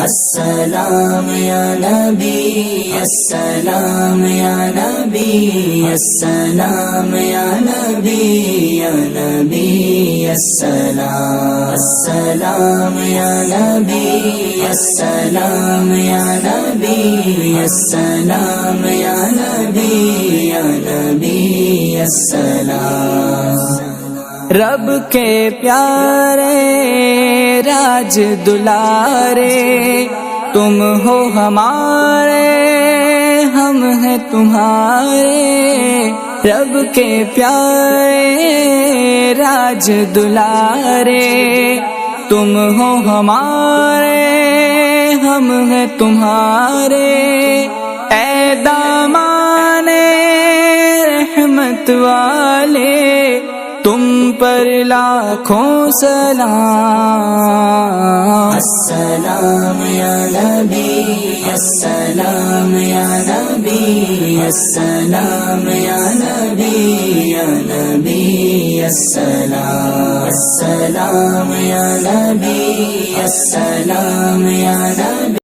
السلام یا نبی السلام یا نبی السلام یا نبی یا نبی السلام السلام یا نبی السلام یا نبی السلام یا نبی یا نبی السلام رب کے پیارے راج دلارے تم ہو ہمارے ہم ہیں تمہارے رب کے پیارے راج دلارے تم ہو ہمارے ہم ہیں تمہارے اے دامان رحمت والے تم پر لاکھوں سلام السلام یا نبی السلام یا نبی السلام یا نبی یا نبی السلام السلام یا نبی السلام یا نبی